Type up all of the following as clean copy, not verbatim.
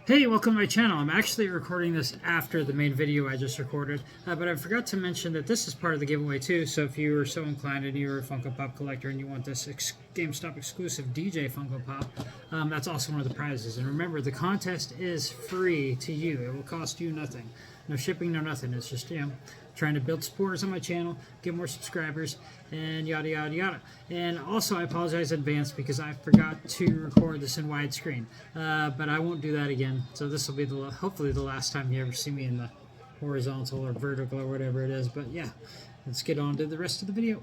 Hey, welcome to my channel. I'm actually recording this after the main video I just recorded, but I forgot to mention that this is part of the giveaway too, so if you are so inclined and you're a Funko Pop collector and you want this GameStop exclusive DJ Funko Pop, that's also one of the prizes. And remember, the contest is free to you. It will cost you nothing. No shipping, no nothing. It's just, trying to build supporters on my channel, get more subscribers, and yada yada yada. And also, I apologize in advance because I forgot to record this in widescreen, but I won't do that again. So this will be hopefully the last time you ever see me in the horizontal or vertical or whatever it is. But yeah, let's get on to the rest of the video.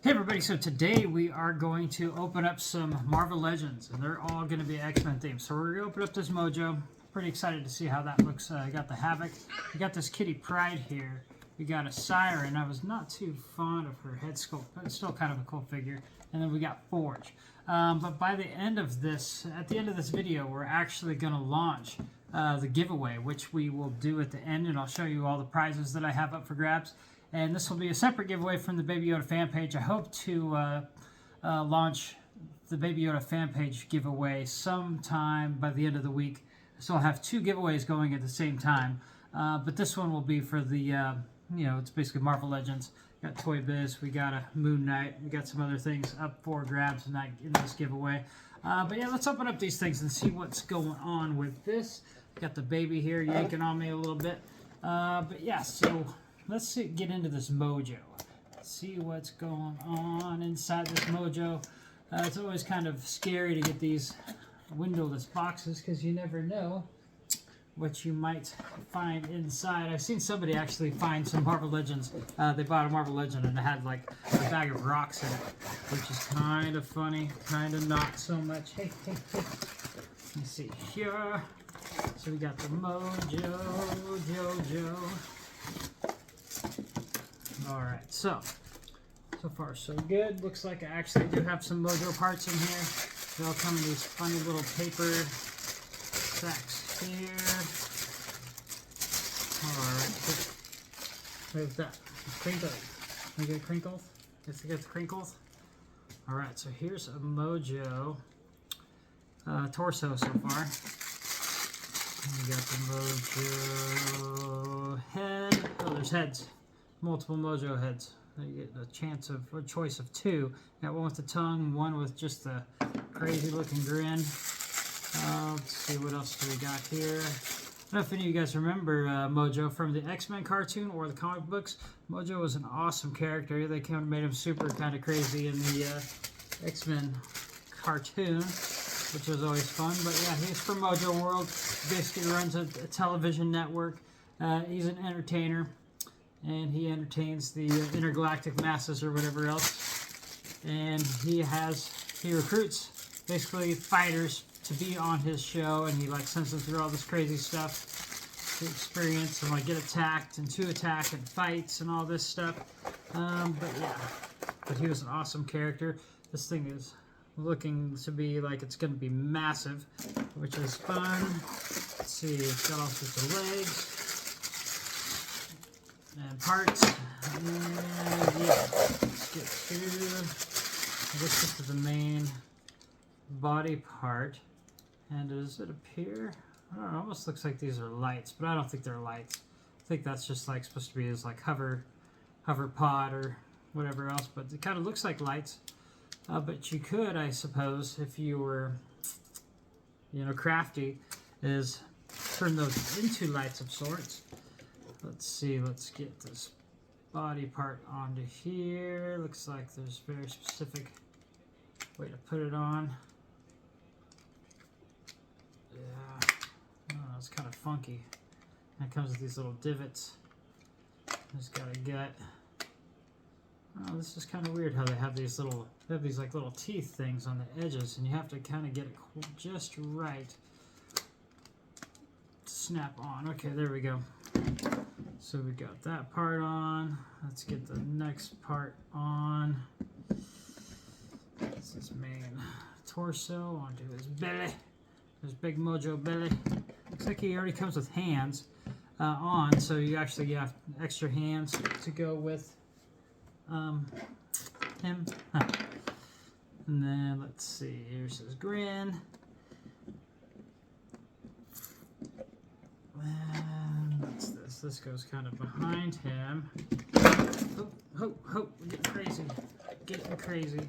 Hey everybody, so today we are going to open up some Marvel Legends, and they're all going to be X-Men themed. So we're going to open up this Mojo. Pretty excited to see how that looks. I got the Havoc. We got this Kitty Pryde here. We got a Siren. I was not too fond of her head sculpt, but it's still kind of a cool figure. And then we got Forge. But by the end of this, at the end of this video, we're actually going to launch the giveaway, which we will do at the end, and I'll show you all the prizes that I have up for grabs. And this will be a separate giveaway from the Baby Yoda fan page. I hope to launch the Baby Yoda fan page giveaway sometime by the end of the week. So I'll have two giveaways going at the same time. But this one will be for the, it's basically Marvel Legends. We got Toy Biz, we got a Moon Knight, we got some other things up for grabs in this giveaway. But yeah, let's open up these things and see what's going on with this. Got the baby here yanking on me a little bit. But yeah, so let's get into this Mojo. See what's going on inside this Mojo. It's always kind of scary to get these windowless boxes because you never know what you might find inside. I've seen somebody actually find some Marvel Legends. They bought a Marvel Legend and it had like a bag of rocks in it, which is kind of funny, kind of not so much. Hey. Let me see here. So we got the Mojo, Jojo. Alright, so far so good. Looks like I actually do have some Mojo parts in here. They all come in these funny little paper sacks here. Alright, there's that. Crinkle. Can I get crinkles? Yes, I get the crinkles. Alright, so here's a Mojo torso so far. We got the Mojo head. Oh, there's heads. Multiple Mojo heads. You get a choice of two. Got one with the tongue, one with just the crazy looking grin. Let's see, what else do we got here? I don't know if any of you guys remember Mojo from the X-Men cartoon or the comic books. Mojo was an awesome character. They kind of made him super kind of crazy in the X-Men cartoon, which was always fun. But yeah, he's from Mojo World. He basically runs a television network. He's an entertainer, and he entertains the intergalactic masses or whatever else. And he recruits basically fighters to be on his show, and he like sends them through all this crazy stuff to experience and like get attacked and to attack and fights and all this stuff. But he was an awesome character. This thing is looking to be like it's going to be massive, which is fun. Let's see, it's got all sorts of legs and parts. And yeah, let's get to, I guess this is the main body part. And does it appear? I don't know, it almost looks like these are lights, but I don't think they're lights. I think that's just like supposed to be as like hover pod or whatever else, but it kind of looks like lights. But you could, I suppose, if you were, crafty, is turn those into lights of sorts. Let's see, let's get this body part onto here. Looks like there's a very specific way to put it on. Yeah, oh, it's kind of funky. And it comes with these little divots. Just gotta get. Oh, this is kind of weird how they have these like little teeth things on the edges, and you have to kind of get it just right to snap on. Okay, there we go. So we got that part on. Let's get the next part on. This is main torso onto his belly. His big Mojo belly. Looks like he already comes with hands on, so you actually have extra hands to go with him. And then let's see, here's his grin. So this goes kind of behind him. Oh, oh, oh, we're getting crazy. Getting crazy.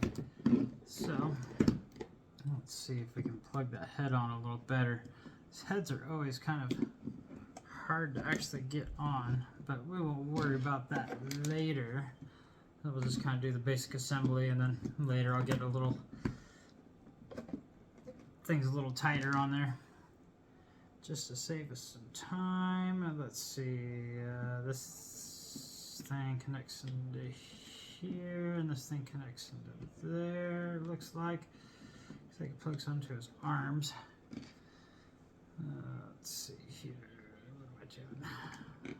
So, let's see if we can plug that head on a little better. These heads are always kind of hard to actually get on, but we won't worry about that later. So we'll just kind of do the basic assembly, and then later I'll get a little things a little tighter on there, just to save us some time. Let's see, this thing connects into here, and this thing connects into there, it looks like. Looks like it plugs onto his arms. Let's see here, what am I doing?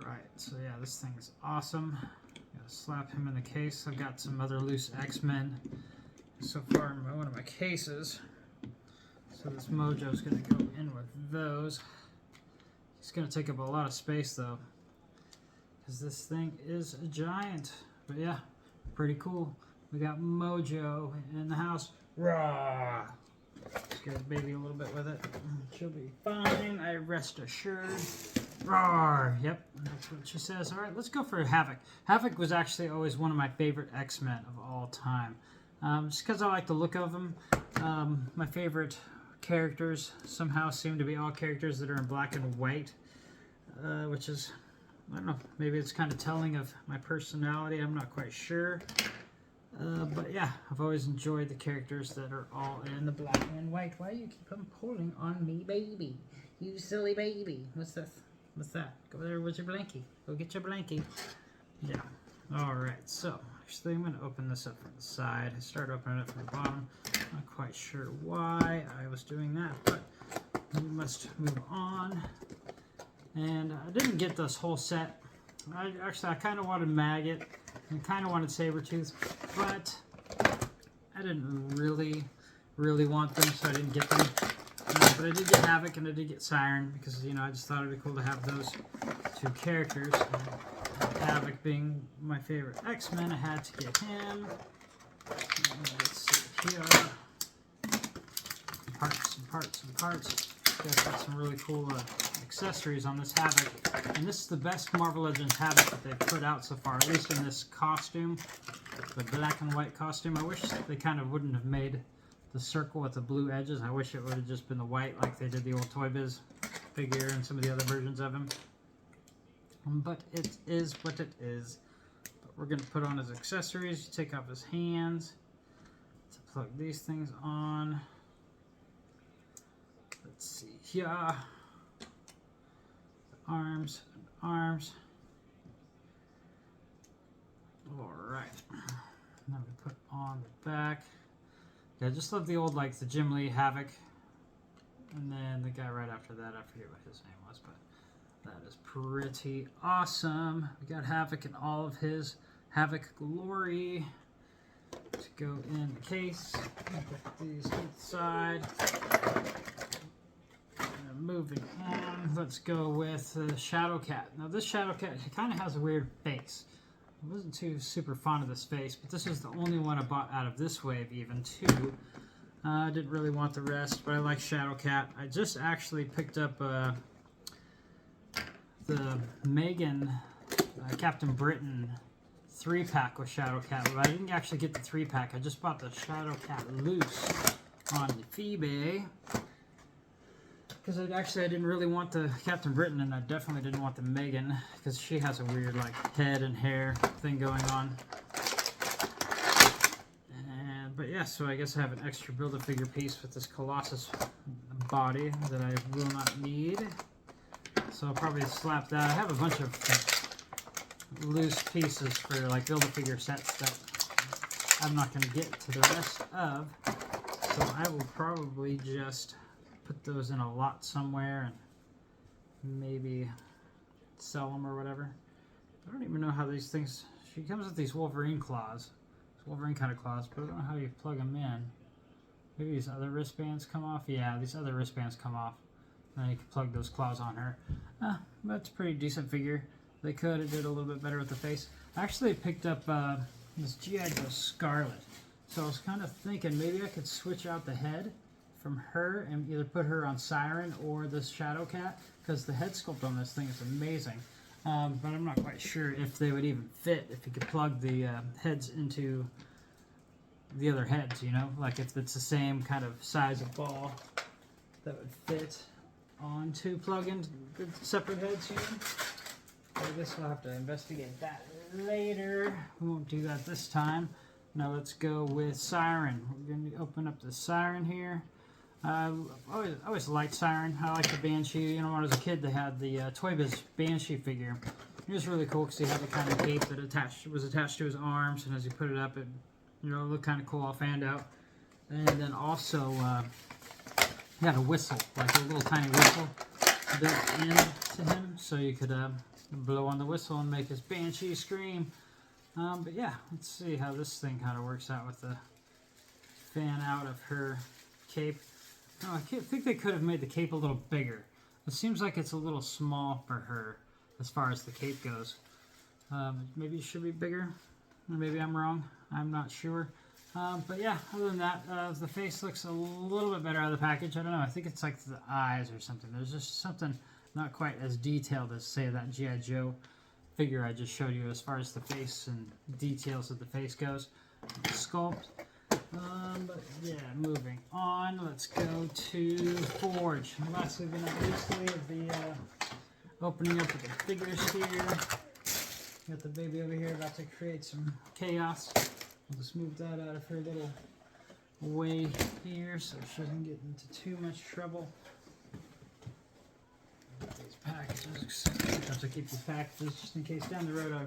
Alright, so yeah, this thing is awesome. Gotta slap him in the case. I've got some other loose X-Men so far in one of my cases. So this Mojo's going to go in with those. It's going to take up a lot of space though, because this thing is a giant. But yeah, pretty cool. We got Mojo in the house. Rah! Scare the baby a little bit with it. She'll be fine, I rest assured. Roar! Yep, that's what she says. Alright, let's go for Havoc. Havoc was actually always one of my favorite X-Men of all time. Just because I like the look of them. My favorite characters somehow seem to be all characters that are in black and white, which is, I don't know, maybe it's kind of telling of my personality, I'm not quite sure. But yeah, I've always enjoyed the characters that are all in the black and white. Why do you keep on pulling on me, baby? You silly baby. What's this? What's that? Go there with your blankie. Go get your blankie. Yeah. Alright, so actually I'm going to open this up from the side. I started opening it from the bottom. Not quite sure why I was doing that, but we must move on. And I didn't get this whole set. I kind of wanted Maggot and kind of wanted Sabretooth, but I didn't really want them, so I didn't get them. But I did get Havoc and I did get Siren because, you know, I just thought it'd be cool to have those two characters. Havoc being my favorite X-Men, I had to get him. Let's see here. Parts. Got some really cool accessories on this Havoc. And this is the best Marvel Legends Havoc that they've put out so far, at least in this costume. The black and white costume. I wish they kind of wouldn't have made the circle with the blue edges. I wish it would have just been the white like they did the old Toy Biz figure and some of the other versions of him. But it is what it is. But we're going to put on his accessories. You take off his hands to plug these things on. Let's see here. The arms. Alright. Now we put on the back. Yeah, I just love the old, like the Jim Lee Havoc. And then the guy right after that, I forget what his name was, but that is pretty awesome. We got Havoc in all of his Havoc glory. To go in the case. Put these to the side. And moving on, let's go with Shadow Cat. Now this Shadow Cat kind of has a weird face. I wasn't too super fond of this face, but this is the only one I bought out of this wave even too. I didn't really want the rest, but I like Shadow Cat. I just actually picked up the Megan Captain Britain 3-pack with Shadow Cat, but I didn't actually get the 3-pack. I just bought the Shadow Cat loose on eBay. Because I didn't really want the Captain Britain, and I definitely didn't want the Megan, because she has a weird like head and hair thing going on. But yeah, so I guess I have an extra Build-A-Figure piece with this Colossus body that I will not need. So I'll probably slap that. I have a bunch of loose pieces for like Build-A-Figure sets that I'm not going to get to the rest of. So I will probably just put those in a lot somewhere and maybe sell them or whatever. I don't even know how these things... She comes with these Wolverine claws. Wolverine kind of claws, but I don't know how you plug them in. Maybe these other wristbands come off? Yeah, these other wristbands come off. And then you can plug those claws on her. That's a pretty decent figure. They could have did a little bit better with the face. I actually picked up this G.I. Joe Scarlet. So I was kind of thinking maybe I could switch out the head from her and either put her on Siren or this Shadow Cat, because the head sculpt on this thing is amazing. But I'm not quite sure if they would even fit, if you could plug the heads into the other heads, you know? Like if it's the same kind of size of ball that would fit onto plug-in the separate heads, you know? I guess we'll have to investigate that later. We won't do that this time. Now let's go with Siren. We're going to open up the Siren here. I always liked Siren. I like the Banshee. You know, when I was a kid, they had the Toy Biz Banshee figure. It was really cool because he had the kind of cape that was attached to his arms, and as you put it up, it looked kind of cool, all fanned out. And then also, he had a whistle, like a little tiny whistle built into him, so you could blow on the whistle and make his Banshee scream. But yeah, let's see how this thing kind of works out with the fan out of her cape. Oh, I think they could have made the cape a little bigger. It seems like it's a little small for her as far as the cape goes. Maybe it should be bigger. Maybe I'm wrong. I'm not sure. But yeah, other than that, the face looks a little bit better out of the package. I don't know. I think it's like the eyes or something. There's just something not quite as detailed as, say, that G.I. Joe figure I just showed you as far as the face and details of the face goes. The sculpt. But yeah, moving on. Let's go to Forge. Lastly, but not leastly, of the opening up of the figures here. Got the baby over here about to create some chaos. I'll just move that out of her little way here so she doesn't get into too much trouble. These packages, I have to keep these packages just in case down the road I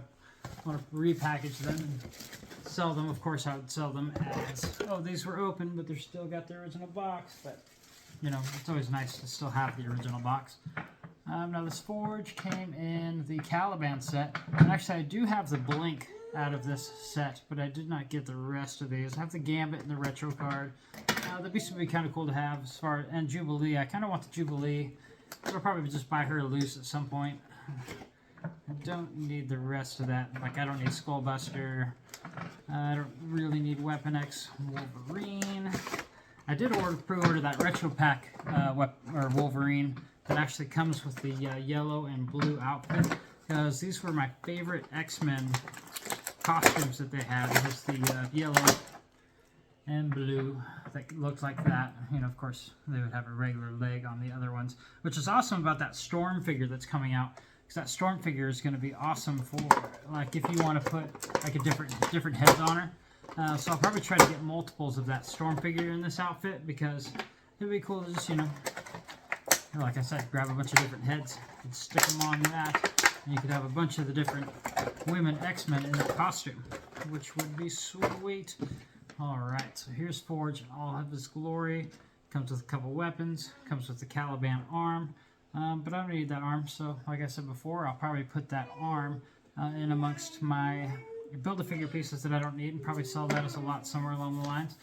want to repackage them and sell them. Of course, I would sell them as, oh, these were open, but they're still got the original box. But, you know, it's always nice to still have the original box. Now, this Forge came in the Caliban set. And actually, I do have the Blink out of this set, but I did not get the rest of these. I have the Gambit and the Retro card. The Beast would be kind of cool to have as far, and Jubilee. I kind of want the Jubilee. I'll probably just buy her loose at some point. I don't need the rest of that. Like, I don't need Skullbuster. I don't really need Weapon X Wolverine. I did pre-order that retro pack Wolverine that actually comes with the yellow and blue outfit, because these were my favorite X-Men costumes that they had. It was the yellow and blue that looked like that. You know, of course, they would have a regular leg on the other ones, which is awesome about that Storm figure that's coming out. Because that Storm figure is going to be awesome for, like, if you want to put like a different heads on her. So I'll probably try to get multiples of that Storm figure in this outfit, because it'd be cool to just, you know, like I said, grab a bunch of different heads and stick them on that, and you could have a bunch of the different women X-Men in that costume, which would be sweet. Alright, so here's Forge in all of his glory. Comes with a couple weapons, comes with the Caliban arm, but I don't need that arm, so like I said before, I'll probably put that arm in amongst my Build-A-Figure pieces that I don't need, and probably sell that as a lot somewhere along the lines.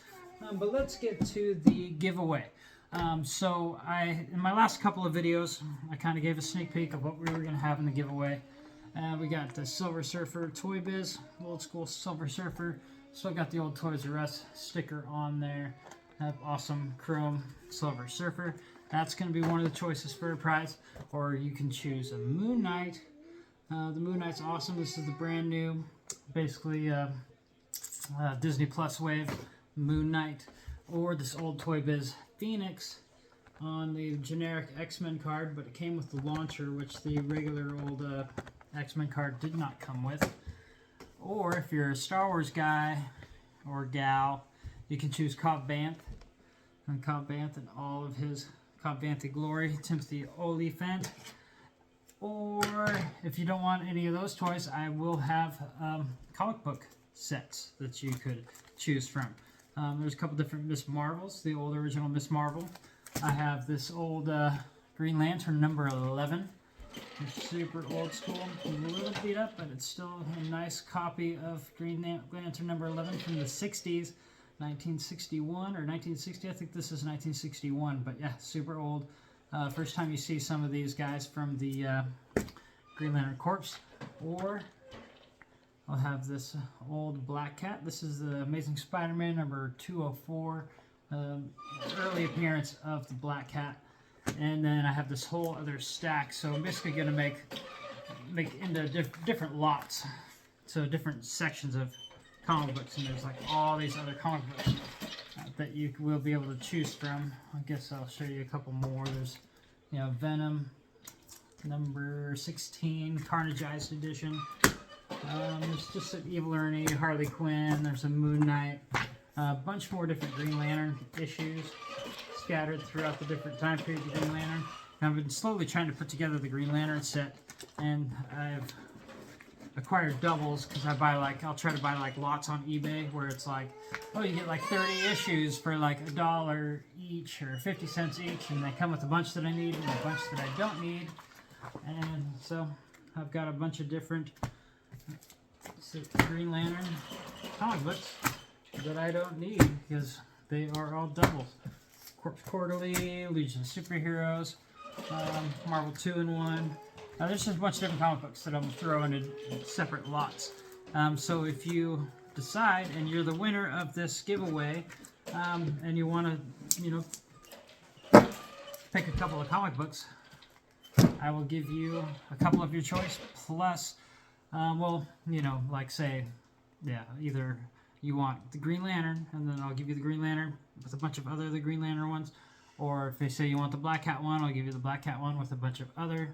But let's get to the giveaway. So in my last couple of videos, I kind of gave a sneak peek of what we were going to have in the giveaway. We got the Silver Surfer Toy Biz, old school Silver Surfer. Still got the old Toys R Us sticker on there. Awesome chrome Silver Surfer. That's going to be one of the choices for a prize. Or you can choose a Moon Knight. The Moon Knight's awesome. This is the brand new, basically Disney Plus wave Moon Knight. Or this old Toy Biz Phoenix on the generic X-Men card, but it came with the launcher, which the regular old X-Men card did not come with. Or if you're a Star Wars guy or gal, you can choose Cobb Vanth. And Cobb Vanth and all of his Cobb Vanth glory, Timothy Olyphant. Or if you don't want any of those toys, I will have comic book sets that you could choose from. There's a couple different Miss Marvels, the old original Miss Marvel. I have this old Green Lantern number 11. It's super old school, a little beat up, but it's still a nice copy of Green Lantern number 11 from the 60s, 1961 or 1960. I think this is 1961, but yeah, super old. First time you see some of these guys from the Green Lantern Corps. Or I'll have this old Black Cat. This is the Amazing Spider-Man number 204. early appearance of the Black Cat. And then I have this whole other stack, so I'm basically going to make into different lots, so different sections of comic books, and there's like all these other comic books that you will be able to choose from. I guess I'll show you a couple more. There's, you know, Venom number 16, Carnageized edition. There's just an Evil Ernie, Harley Quinn, there's a Moon Knight, a bunch more different Green Lantern issues scattered throughout the different time periods of Green Lantern. And I've been slowly trying to put together the Green Lantern set, and I've acquired doubles because I'll try to buy like lots on eBay where it's like, oh, you get like 30 issues for like $1 each or 50 cents each, and they come with a bunch that I need and a bunch that I don't need. And so I've got a bunch of different Green Lantern comic books that I don't need because they are all doubles. Corpse Quarterly, Legion of Superheroes, Marvel 2-in-1. There's just a bunch of different comic books that I'm throwing in separate lots. So if you decide and you're the winner of this giveaway, and you want to, you know, pick a couple of comic books, I will give you a couple of your choice plus, well, you know, like say, yeah, either you want the Green Lantern, and then I'll give you the Green Lantern with a bunch of other the Green Lantern ones, or if they say you want the Black Cat one, I'll give you the Black Cat one with a bunch of other,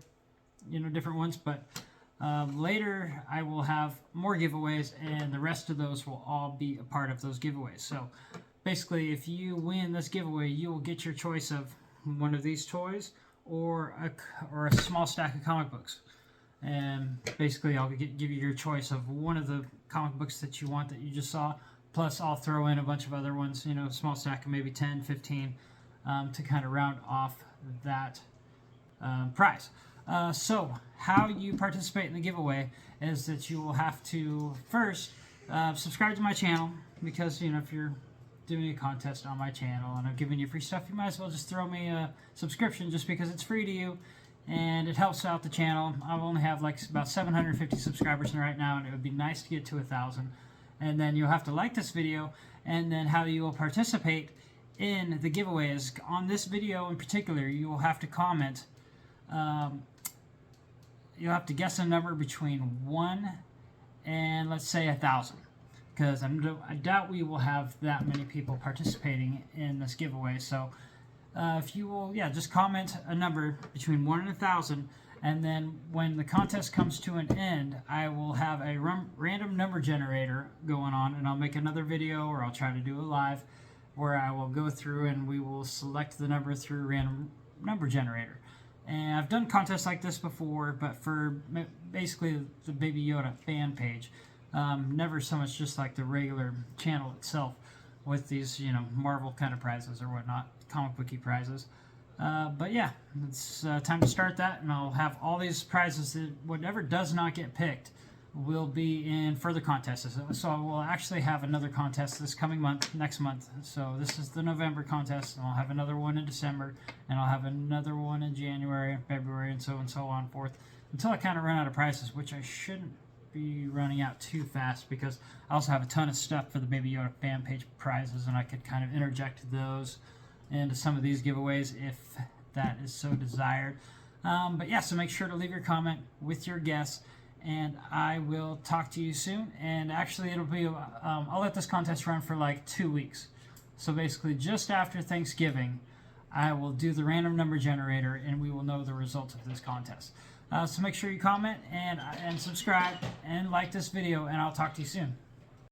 you know, different ones. But later I will have more giveaways, and the rest of those will all be a part of those giveaways. So basically, if you win this giveaway, you will get your choice of one of these toys or a small stack of comic books. And basically I'll give you your choice of one of the comic books that you want that you just saw, plus I'll throw in a bunch of other ones, you know, a small stack of maybe 10, 15, to kind of round off that prize. So how you participate in the giveaway is that you will have to first subscribe to my channel, because, you know, if you're doing a contest on my channel and I'm giving you free stuff, you might as well just throw me a subscription just because it's free to you and it helps out the channel. I only have like about 750 subscribers right now, and it would be nice to get to 1,000. And then you'll have to like this video, and then how you will participate in the giveaway is on this video in particular, you will have to comment. You'll have to guess a number between 1 and let's say 1,000, because I doubt we will have that many people participating in this giveaway. So if you will, yeah, just comment a number between 1 and 1,000, and then when the contest comes to an end, I will have a random number generator going on, and I'll make another video, or I'll try to do a live where I will go through and we will select the number through random number generator. And I've done contests like this before, but for basically the Baby Yoda fan page, never so much just like the regular channel itself with these, you know, Marvel kind of prizes or whatnot, comic booky prizes. But yeah, it's time to start that, and I'll have all these prizes that whatever does not get picked will be in further contests. So we'll actually have another contest this coming month, next month. So this is the November contest, and I'll have another one in December, and I'll have another one in January and February, and so on forth, until I kind of run out of prizes, which I shouldn't be running out too fast, because I also have a ton of stuff for the Baby Yoda fan page prizes, and I could kind of interject those into some of these giveaways if that is so desired. But yeah, so make sure to leave your comment with your guess, and I will talk to you soon. And actually it'll be I'll let this contest run for like 2 weeks, so basically just after Thanksgiving I will do the random number generator, and we will know the results of this contest. So make sure you comment and subscribe and like this video, and I'll talk to you soon.